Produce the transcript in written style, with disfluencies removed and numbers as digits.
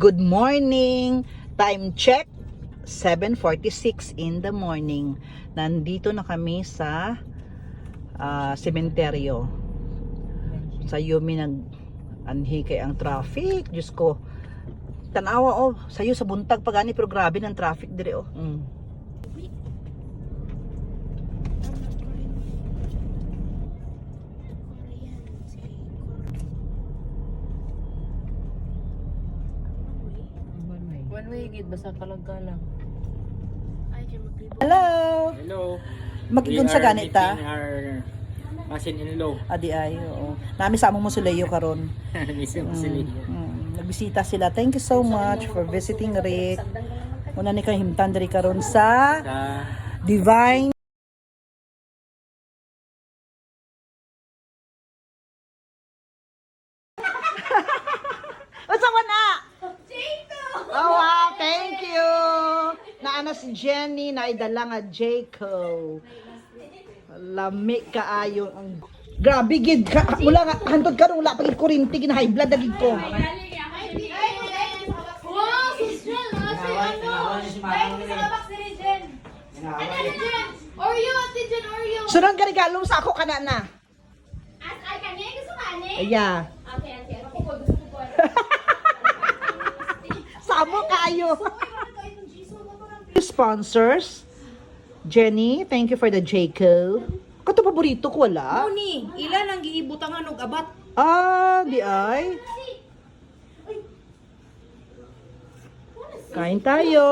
Good morning! Time check, 7:46 in the morning. Nandito na kami sa sementeryo. Sa Yumi nag-anhi kay ang traffic. Diyos ko. Tanawa sayo sa buntag pagani pero grabe ng traffic dire One way gid basta kalagkalang. Hello. Hello. Magikon sa ganita. Our cousin-in-law. Adi ay, oo. Nami sa among Musuleyo karon. Nagbisita sila. Thank you so much for visiting Rick. Una ni kay himtan diri karon sa Divine What's up na? Oh wow, thank you. Naana si Jenny na idala nga Jayco. Lami kaayo ang grabe gid ka mula nga hantod karon wala pagid kuryente gin high blood dagig ko. Sunod ka regalo sa ako kana na. Ay kanya gusto kani? Yeah. Okay. Ako gusto ko. Samo kayo. Sponsors. Jenny, thank you for the Jayco. Kato paborito ko wala. Ni, ilan ang giibutangan og abat? Di ay. Kain tayo.